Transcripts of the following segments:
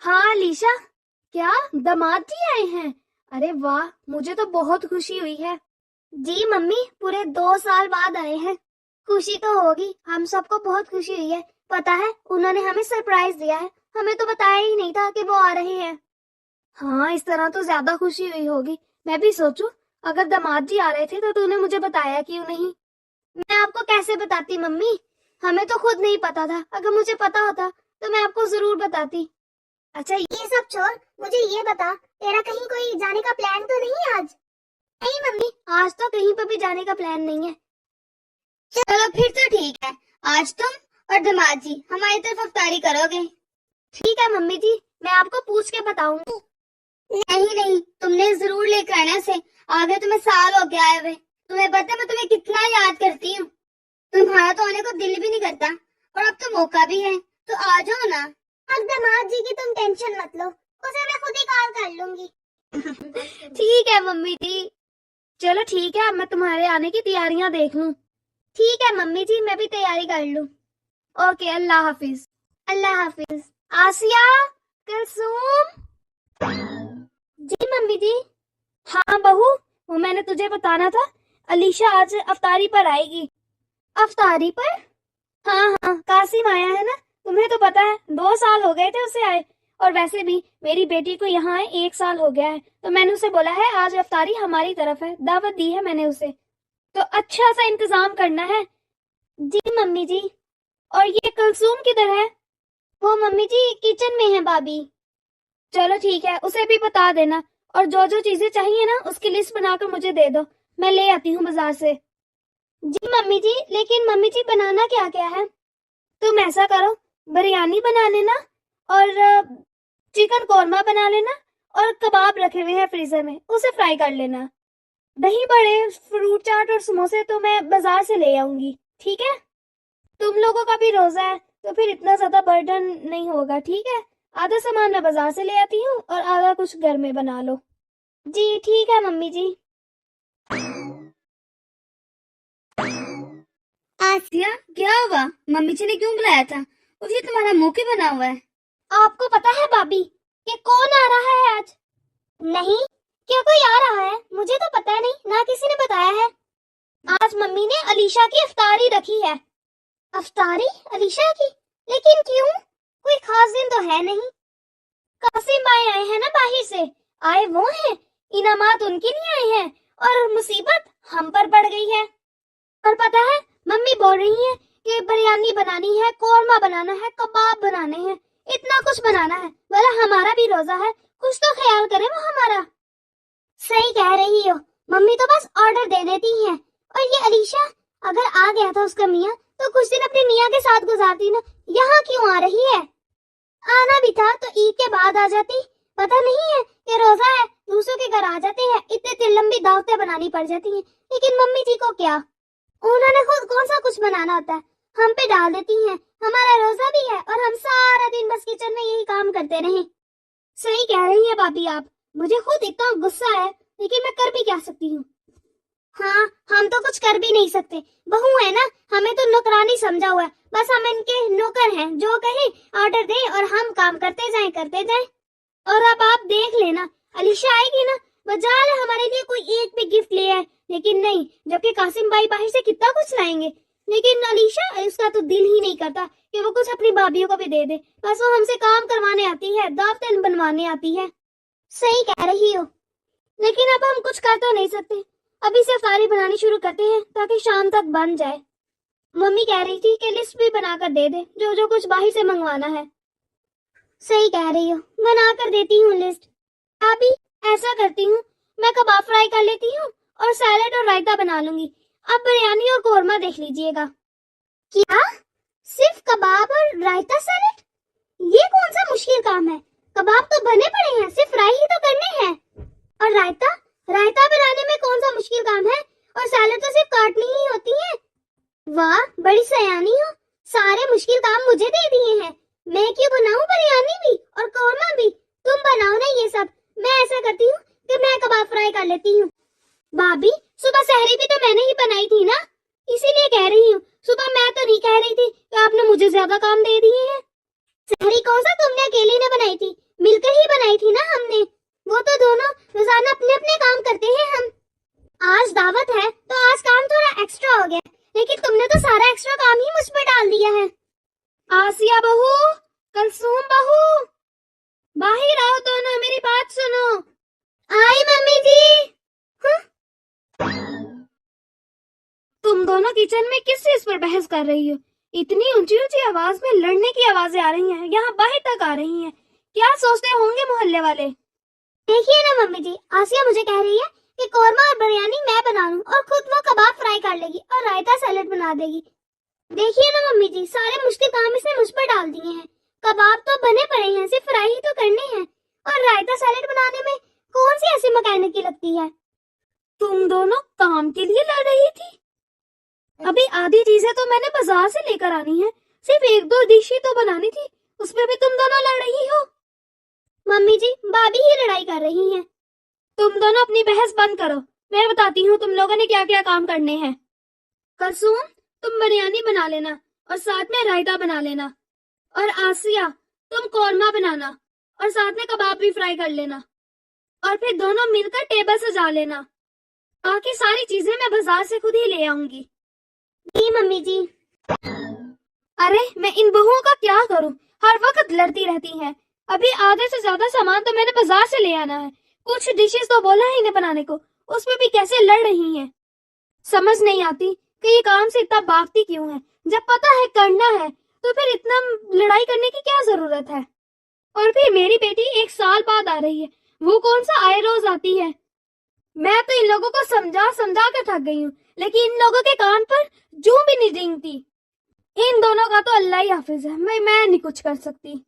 हाँ अलीशा, क्या दामाद जी आए हैं? अरे वाह, मुझे तो बहुत खुशी हुई है। जी मम्मी, पूरे 2 साल बाद आए हैं। खुशी तो होगी, हम सबको बहुत खुशी हुई है। पता है, उन्होंने हमें सरप्राइज दिया है, हमें तो बताया ही नहीं था कि वो आ रहे हैं। हाँ, इस तरह तो ज्यादा खुशी हुई होगी। मैं भी सोचूं, अगर दामाद जी आ रहे थे तो तूने मुझे बताया क्यों नहीं? मैं आपको कैसे बताती मम्मी, हमें तो खुद नहीं पता था। अगर मुझे पता होता तो मैं आपको जरूर बताती। अच्छा ये सब छोड़, मुझे ये बता, तेरा कहीं कोई जाने का प्लान तो नहीं है आज? नहीं मम्मी, आज तो कहीं पर भी जाने का प्लान नहीं है। चलो फिर तो ठीक है, आज तुम और दामाद जी हमारी तरफ अफ्तारी करोगे। ठीक है मम्मी जी, मैं आपको पूछ के बताऊंगी। नहीं नहीं, तुमने जरूर लेकर आना से। आगे तुम्हें साल हो गया है वे, तुम्हें पता है मैं तुम्हें कितना याद करती हूँ। तुम्हारा तो आने को दिल भी नहीं करता, और अब तो मौका भी है, तो आ जाओ ना। अब दामाद जी की तुम टेंशन मत लो, उसे मैं खुद ही कॉल कर लूंगी। ठीक है मम्मी जी। चलो ठीक है, अब मैं तुम्हारे आने की तैयारियां देख लूं। ठीक है मम्मी जी, मैं भी तैयारी कर लूं। ओके, अल्लाह हाफिज। अल्लाह हाफिज। आसिया, कुलसूम। जी मम्मी जी। हाँ बहू, वो मैंने तुझे बताना था, अलीशा आज अफ्तारी पर आएगी। अफ्तारी पर? हाँ हाँ, कासिम आया है ना, तुम्हें तो पता है 2 साल हो गए थे उसे आए। और वैसे भी मेरी बेटी को यहाँ आए 1 साल हो गया है, तो मैंने उसे बोला है आज अफ्तारी हमारी तरफ है, दावत दी है मैंने उसे। तो अच्छा सा इंतजाम करना है। जी मम्मी जी। और ये कुलसूम किधर है? वो मम्मी जी किचन में है भाभी। चलो ठीक है, उसे भी बता देना, और जो जो चीजें चाहिए ना उसकी लिस्ट बनाकर मुझे दे दो, मैं ले आती हूँ बाजार से। जी मम्मी जी, लेकिन मम्मी जी बनाना क्या क्या है? तुम ऐसा करो, बिरयानी बना लेना, और चिकन कौरमा बना लेना, और कबाब रखे हुए हैं फ्रीजर में, उसे फ्राई कर लेना। दही बड़े, फ्रूट चाट और समोसे तो मैं बाजार से ले आऊंगी, ठीक है? तुम लोगों का भी रोजा है, तो फिर इतना ज्यादा बर्डन नहीं होगा, ठीक है? आधा सामान मैं बाजार से ले आती हूँ और आधा कुछ घर में बना लो। जी ठीक है मम्मी जी। आसिया, क्या हुआ? मम्मी जी ने क्यों बुलाया था? और ये तुम्हारा मुंह क्यों बना हुआ है? आपको पता है भाभी कि कौन आ रहा है आज? नहीं, क्या कोई आ रहा है? मुझे तो पता नहीं, ना किसी ने बताया है। आज मम्मी ने अलीशा की अफ्तारी रखी है। अफ्तारी अलीशा की? लेकिन क्यों? कोई खास दिन तो है नहीं। कासिम भाई आए हैं ना बाहर से, आए वो हैं, इनामात उनके लिए आए हैं, और मुसीबत हम पर पड़ गई है। और पता है, मम्मी बोल रही है कि बिरयानी बनानी है, कौरमा बनाना है, कबाब बनाने हैं, इतना कुछ बनाना है। बोला हमारा भी रोजा है, कुछ तो ख्याल करे वो हमारा। सही कह रही हो, मम्मी तो बस ऑर्डर दे देती है। और ये अलीशा, अगर आ गया था उसका मियाँ तो कुछ दिन अपने मियाँ के साथ गुजारती ना, यहाँ क्यों आ रही है? आना भी था तो ईद के बाद आ जाती। पता नहीं है कि रोजा है, दूसरों के घर आ जाते हैं, इतने लंबी दावतें बनानी पड़ जाती हैं। लेकिन मम्मी जी को क्या, उन्होंने खुद कौन सा कुछ बनाना होता है, हम पे डाल देती हैं। हमारा रोजा भी है और हम सारा दिन बस किचन में यही काम करते रहे। सही कह रही है भाभी आप, मुझे खुद इतना गुस्सा है, लेकिन मैं कर भी क्या सकती हूँ? हाँ, हम तो कुछ कर भी नहीं सकते, बहू है ना, हमें तो नौकरानी समझा हुआ है, बस हम इनके नौकर हैं, जो कहे ऑर्डर दे और हम काम करते जाएं करते जाएं। और अब आप देख लेना, अलीशा आएगी ना, बजाल हमारे लिए कोई एक भी गिफ्ट ले आए, लेकिन नहीं, जबकि कासिम भाई बाहर से कितना कुछ लाएंगे, लेकिन अलीशा, उसका तो दिल ही नहीं करता कि वो कुछ अपनी भाभीियों को भी दे दे। बस वो हमसे काम करवाने आती है, दावतें बनवाने आती है। सही कह रही हो, लेकिन अब हम कुछ कर तो नहीं सकते। अभी से अफ्तारी बनानी शुरू करते हैं ताकि शाम तक बन जाए। मम्मी कह रही थी कि लिस्ट भी बनाकर दे दे, जो जो कुछ बाहर से मंगवाना है। सही कह रही हो, बना कर देती हूँ लिस्ट। अभी ऐसा करती हूँ, मैं कबाब फ्राई कर लेती हूँ और सैलेड और रायता बना लूंगी। अब बिरयानी और कौरमा देख लीजिएगा। क्या? सिर्फ कबाब और रायता सैलेड? ये कौन सा मुश्किल काम है? कबाब तो बने पड़े हैं, सिर्फ फ्राई ही तो करने हैं। और रायता, रायता बनाने में कौन सा मुश्किल काम है? और सैलेड तो सिर्फ काटनी ही होती है। वाह, बड़ी सयानी हो, सारे मुश्किल काम मुझे दे दिए हैं। मैं क्यों बनाऊं बिरयानी भी और कौरमा भी? तुम बनाओ ना ये सब। मैं ऐसा करती हूँ कि मैं कबाब फ्राई कर लेती हूँ। भाभी, सुबह सहरी भी तो मैंने ही बनाई थी ना, इसीलिए कह रही हूँ। सुबह मैं तो नहीं कह रही थी कि आपने मुझे ज्यादा काम दे दिए हैं। सहरी कौन सा तुमने अकेली ने बनाई थी, बहू, बाहर आओ दोनों, मेरी बात सुनो। आई मम्मी जी। हाँ? तुम दोनों किचन में किस चीज पर बहस कर रही हो? इतनी ऊंची ऊंची आवाज में लड़ने की आवाजें आ रही हैं, यहाँ बाहर तक आ रही हैं। क्या सोचते होंगे मोहल्ले वाले? देखिए ना मम्मी जी, आसिया मुझे कह रही है कि कोरमा और बिरयानी मैं बना लूं और खुद वो कबाब फ्राई कर लेगी और रायता सैलेड बना देगी। देखिए ना मम्मी जी, सारे मुश्किल काम इसने मुझ पर डाल दिए हैं। कबाब तो बने पड़े हैं, सिर्फ फ्राई ही तो करने हैं। और रायता सैलेड बनाने में कौन सी ऐसी मैकेनिक लगती है? तुम दोनों काम के लिए लड़ रही थी? अभी आधी चीजें तो मैंने बाजार से लेकर आनी है, सिर्फ एक दो डिश ही तो बनानी थी, उसमें भी तुम दोनों लड़ रही हो। मम्मी जी, भाभी ही लड़ाई कर रही हैं। तुम दोनों अपनी बहस बंद करो, मैं बताती हूँ तुम लोगों ने क्या क्या काम करने हैं। कलसूम, तुम बिरयानी बना लेना और साथ में रायता बना लेना। और आसिया, तुम कोरमा बनाना और साथ में कबाब भी फ्राई कर लेना। और फिर दोनों मिलकर टेबल सजा लेना। बाकी सारी चीजें मैं बाजार से खुद ही ले आऊंगी। जी मम्मी जी। अरे मैं इन बहुओं का क्या करूं, हर वक्त लड़ती रहती हैं। अभी आधे से ज्यादा सामान तो मैंने बाजार से ले आना है, कुछ डिशेस तो बोला है इन्हें बनाने को, उसमें भी कैसे लड़ रही हैं। समझ नहीं आती कि ये काम से इतना भागती क्यों है। जब पता है करना है तो फिर इतना लड़ाई करने की क्या जरूरत है। और फिर मेरी बेटी 1 साल बाद आ रही है, वो कौन सा आए रोज आती है। मैं तो इन लोगों को समझा समझा कर थक गई हूँ, लेकिन इन लोगों के कान पर जूं भी नहीं रेंगती। इन दोनों का तो अल्लाह ही हाफिज है, मैं नहीं कुछ कर सकती।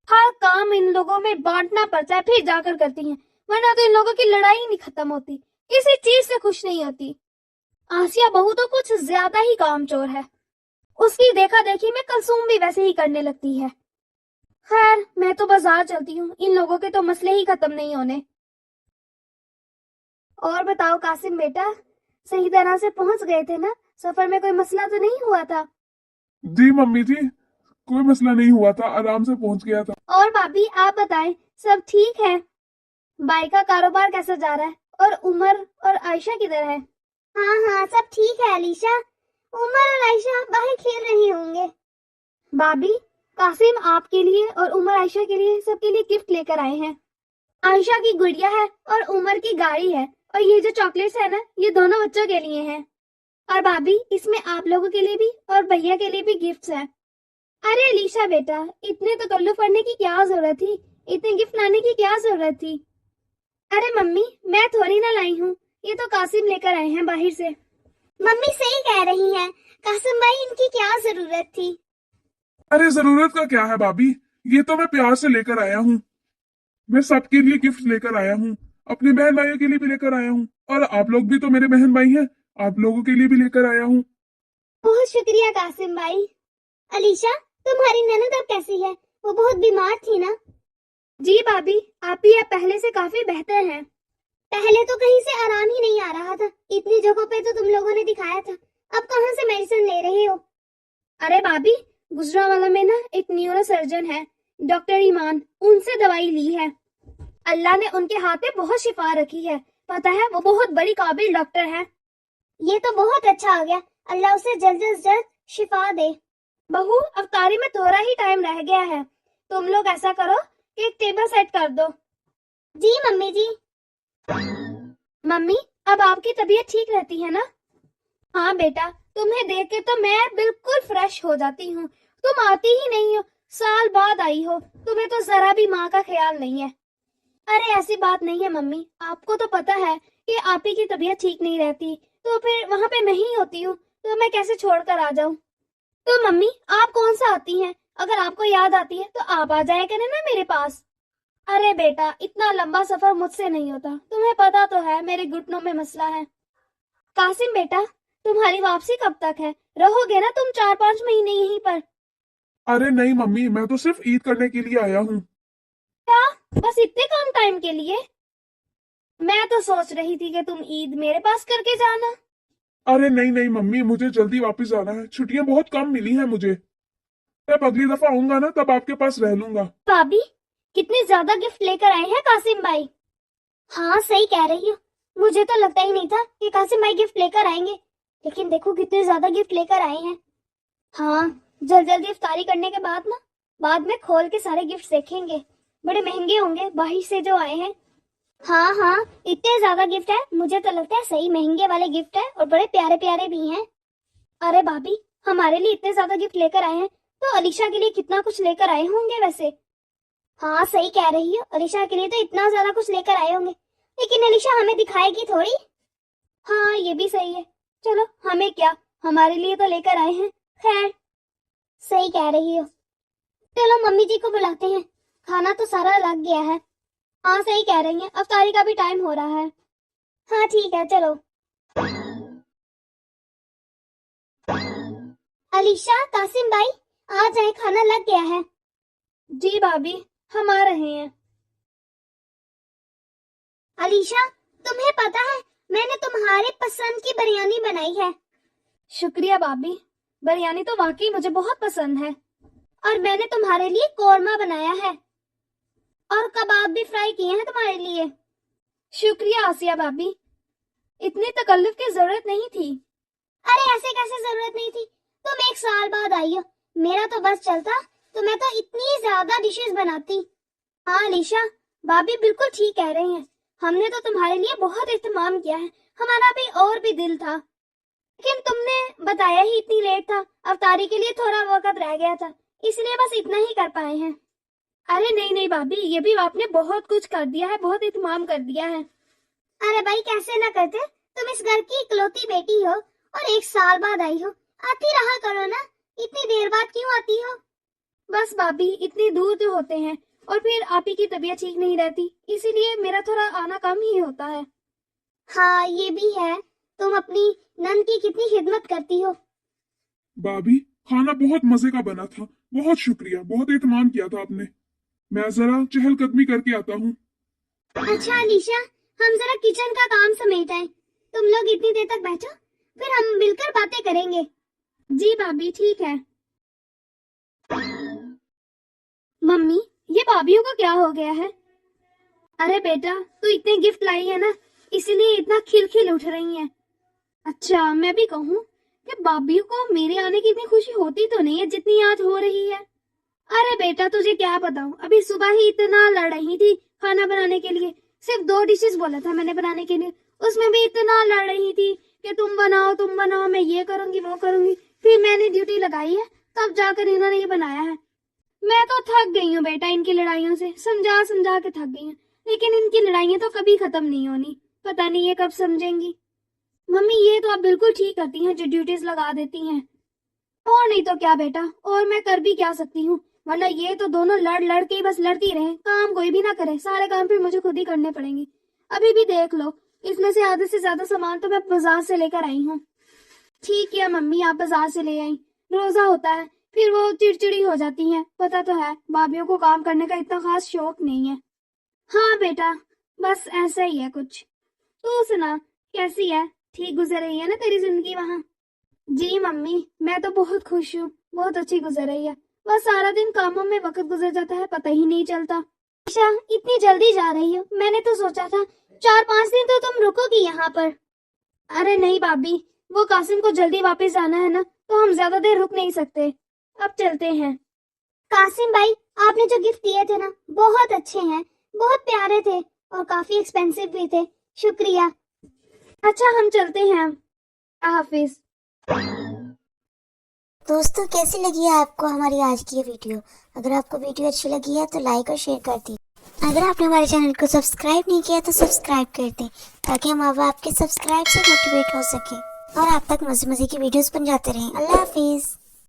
हर काम इन लोगों में बांटना पड़ता है, फिर जाकर करती हैं, वरना तो इन लोगों की लड़ाई नहीं खत्म होती, किसी चीज से खुश नहीं होती। आसिया बहू तो कुछ ज्यादा ही कामचोर है, उसकी देखा देखी में कलसूम भी वैसे ही करने लगती है। खैर मैं तो बाजार चलती हूँ, इन लोगों के तो मसले ही खत्म नहीं होने। और बताओ कासिम बेटा, सही तरह से पहुंच गए थे ना? सफर में कोई मसला तो नहीं हुआ था? जी मम्मी जी, कोई मसला नहीं हुआ था, आराम से पहुंच गया था। और भाभी आप बताएं, सब ठीक है? भाई का कारोबार कैसा जा रहा है? और उमर और आयशा किधर है? हाँ हाँ सब ठीक है अलीशा, उमर और आयशा बाहर खेल रही होंगे। भाभी, कासिम आपके लिए और उमर आयशा के लिए सबके लिए गिफ्ट लेकर आए हैं। आयशा की गुड़िया है और उमर की गाड़ी है, और ये जो चॉकलेट्स है ना, ये दोनों बच्चों के लिए हैं। और भाभी, इसमें आप लोगों के लिए भी और भैया के लिए भी गिफ्ट्स हैं। अरे अलीशा बेटा, इतने तो कल्लू पड़ने की क्या जरूरत थी, इतने गिफ्ट लाने की क्या जरूरत थी? अरे मम्मी, मैं थोड़ी ना लाई हूँ, ये तो कासिम लेकर आए हैं बाहर से। मम्मी सही कह रही हैं, कासिम भाई, इनकी क्या जरूरत थी? अरे जरूरत का क्या है भाभी, ये तो मैं प्यार से लेकर आया हूँ। मैं सबके लिए गिफ्ट लेकर आया हूँ, अपने बहन भाइयों के लिए भी लेकर आया हूँ, और आप लोग भी तो मेरे बहन भाई हैं, आप लोगों के लिए भी लेकर आया हूँ। बहुत शुक्रिया कासिम भाई। अलीशा, तुम्हारी ननद अब कैसी है? वो बहुत बीमार थी ना? जी भाभी, आप भी अब पहले से काफी बेहतर हैं। पहले तो कहीं से आराम ही नहीं आ रहा था, इतनी जगहों पे तो तुम लोगों ने दिखाया था, अब कहाँ से मेडिसिन ले रहे हो? अरे भाभी, गुजरांवाला में ना एक न्यूरो सर्जन है, डॉक्टर ईमान, उनसे दवाई ली है। अल्लाह ने उनके हाथ में बहुत शिफा रखी है, पता है वो बहुत बड़ी काबिल डॉक्टर है। ये तो बहुत अच्छा हो गया, अल्लाह उसे जल्द से जल्द शिफा दे। बहू, अफ्तारी में थोड़ा ही टाइम रह गया है, तुम लोग ऐसा करो कि एक टेबल सेट कर दो। जी मम्मी जी। मम्मी, अब आपकी तबीयत ठीक रहती है ना? हाँ बेटा, तुम्हें देख के तो मैं बिल्कुल फ्रेश हो जाती हूँ। तुम आती ही नहीं हो, साल बाद आई हो, तुम्हें तो जरा भी माँ का ख्याल नहीं है। अरे ऐसी बात नहीं है मम्मी, आपको तो पता है कि आप ही की तबीयत ठीक नहीं रहती, तो फिर वहाँ पे मैं ही होती हूँ, तो मैं कैसे छोड़कर आ जाऊँ? तो मम्मी, आप कौन सा आती हैं? अगर आपको याद आती है तो आप आ जाया करें ना मेरे पास। अरे बेटा, इतना लंबा सफर मुझसे नहीं होता, तुम्हें पता तो है मेरे घुटनों में मसला है। कासिम बेटा, तुम्हारी वापसी कब तक है? रहोगे ना तुम 4-5 महीने यहीं पर? अरे नहीं मम्मी, मैं तो सिर्फ ईद करने के लिए आया हूँ। क्या, बस इतने कम टाइम के लिए? मैं तो सोच रही थी कि तुम ईद मेरे पास करके जाना। अरे नहीं नहीं मम्मी, मुझे जल्दी वापस जाना है, छुट्टियां बहुत कम मिली हैं मुझे। तब अगली दफा आऊंगा ना, तब आपके पास रह लूंगा। भाभी, कितने ज्यादा गिफ्ट लेकर आए हैं कासिम भाई। हाँ सही कह रही हो, मुझे तो लगता ही नहीं था कि कासिम भाई गिफ्ट लेकर आएंगे, लेकिन देखो कितने ज्यादा गिफ्ट लेकर आए हैं। हाँ, जल्दी जल्दी इफ्तारी करने के बाद ना बाद में खोल के सारे गिफ्ट देखेंगे, बड़े महंगे होंगे बाहर से जो आए हैं। हाँ हाँ, इतने ज्यादा गिफ्ट है, मुझे तो लगता है सही महंगे वाले गिफ्ट है और बड़े प्यारे प्यारे भी हैं। अरे भाभी, हमारे लिए इतने ज्यादा गिफ्ट लेकर आए हैं तो अलीशा के लिए कितना कुछ लेकर आए होंगे वैसे। हाँ सही कह रही हो, अलीशा के लिए तो इतना ज्यादा कुछ लेकर आए होंगे, लेकिन अलीशा हमें दिखाएगी थोड़ी। हाँ ये भी सही है, चलो हमें क्या, हमारे लिए तो लेकर आए हैं। खैर सही कह रही हो, चलो मम्मी जी को बुलाते हैं, खाना तो सारा लग गया है। हाँ सही कह रही हैं, अफ्तारी का भी टाइम हो रहा है। हाँ ठीक है चलो। अलीशा, कासिम भाई आ जाए, खाना लग गया है। जी भाभी, हम आ रहे हैं। अलीशा, तुम्हें पता है मैंने तुम्हारे पसंद की बिरयानी बनाई है। शुक्रिया भाभी, बिरयानी तो वाकई मुझे बहुत पसंद है। और मैंने तुम्हारे लिए कोरमा बनाया है और कबाब भी फ्राई किए हैं तुम्हारे लिए। शुक्रिया आसिया भाभी, इतनी तकल्लुफ की जरूरत नहीं थी। अरे ऐसे कैसे जरूरत नहीं थी, तुम 1 साल बाद आई हो, मेरा तो बस चलता तो मैं तो इतनी ज्यादा डिशेस बनाती। हाँ अलीशा, भाभी बिल्कुल ठीक कह रही हैं, हमने तो तुम्हारे लिए बहुत इत्तेमाम किया है, हमारा भी और भी दिल था, लेकिन तुमने बताया ही इतनी लेट था, अवतारी के लिए थोड़ा वक्त रह गया था, इसलिए बस इतना ही कर पाए हैं। अरे नहीं नहीं भाभी, ये भी आपने बहुत कुछ कर दिया है, बहुत इत्तेमाम कर दिया है। अरे भाई कैसे ना करते, तुम इस घर की इकलौती बेटी हो और 1 साल बाद आई हो, आती रहा करो ना, इतनी देर बाद क्यों आती हो? बस भाभी इतनी दूर तो होते हैं और फिर आप ही की तबीयत ठीक नहीं रहती, इसीलिए मेरा थोड़ा आना कम ही होता है। हाँ ये भी है, तुम अपनी नन की कितनी खिदमत करती हो। भाभी, खाना बहुत मजे का बना था, बहुत शुक्रिया, बहुत एहतमाम किया था आपने। मैं जरा चहलकदमी करके आता हूँ। अच्छा अलीशा, हम जरा किचन का काम समेट आए, तुम लोग इतनी देर तक बैठो, फिर हम मिलकर बातें करेंगे। जी भाभी ठीक है। मम्मी, ये भाभीयों को क्या हो गया है? अरे बेटा, तू इतने गिफ्ट लाई है ना, इसीलिए इतना खिलखिल उठ रही है। अच्छा मैं भी कहूँ कि भाभीयों को मेरे आने की इतनी खुशी होती तो नहीं है जितनी आज हो रही है। अरे बेटा तुझे क्या बताऊं, अभी सुबह ही इतना लड़ रही थी खाना बनाने के लिए, सिर्फ 2 डिशेस बोला था मैंने बनाने के लिए, उसमें भी इतना लड़ रही थी कि तुम बनाओ, मैं ये करूंगी वो करूंगी। फिर मैंने ड्यूटी लगाई है, तब जाकर इन्होंने ये बनाया है। मैं तो थक गई हूँ बेटा इनकी लड़ाइयों से, समझा समझा के थक गई हूँ, लेकिन इनकी लड़ाइयाँ तो कभी खत्म नहीं होनी, पता नहीं ये कब समझेंगी। मम्मी ये तो आप बिल्कुल ठीक करती हैं जो ड्यूटीज लगा देती हैं, और नहीं तो क्या बेटा, और मैं कर भी क्या सकती हूँ, वरना ये तो दोनों लड़ लड़ के बस लड़ती रहे, काम कोई भी ना करे, सारे काम फिर मुझे खुद ही करने पड़ेंगे। अभी भी देख लो, इसमें से आधे से ज्यादा सामान तो मैं बाजार से लेकर आई हूँ। ठीक है मम्मी, आप बाजार से ले आई, रोजा होता है फिर वो चिड़चिड़ी हो जाती हैं, पता तो है भाभीयों को काम करने का इतना खास शौक नहीं है। हाँ बेटा, बस ऐसा ही है कुछ। तू सुना कैसी है, ठीक गुजर रही है ना तेरी जिंदगी वहाँ? जी मम्मी, मैं तो बहुत खुश हूँ, बहुत अच्छी गुजर रही है, बस सारा दिन कामों में वक्त गुजर जाता है, पता ही नहीं चलता। अच्छा इतनी जल्दी जा रही हो? मैंने तो सोचा था 4-5 दिन तो तुम रुकोगी यहाँ पर। अरे नहीं भाभी, वो कासिम को जल्दी वापस जाना है ना, तो हम ज्यादा देर रुक नहीं सकते, अब चलते हैं। कासिम भाई, आपने जो गिफ्ट दिए थे ना बहुत अच्छे हैं, बहुत प्यारे थे और काफी एक्सपेंसिव भी थे, शुक्रिया। अच्छा हम चलते हैं, हाफिज। दोस्तों कैसी लगी है आपको हमारी आज की ये वीडियो? अगर आपको वीडियो अच्छी लगी है तो लाइक और शेयर कर दीजिए। अगर आपने हमारे चैनल को सब्सक्राइब नहीं किया तो सब्सक्राइब कर दें, ताकि हम अब आपके सब्सक्राइब से मोटिवेट हो सके और आप तक मजे मजे की वीडियोस बन जाते रहें। अल्लाह हाफिज।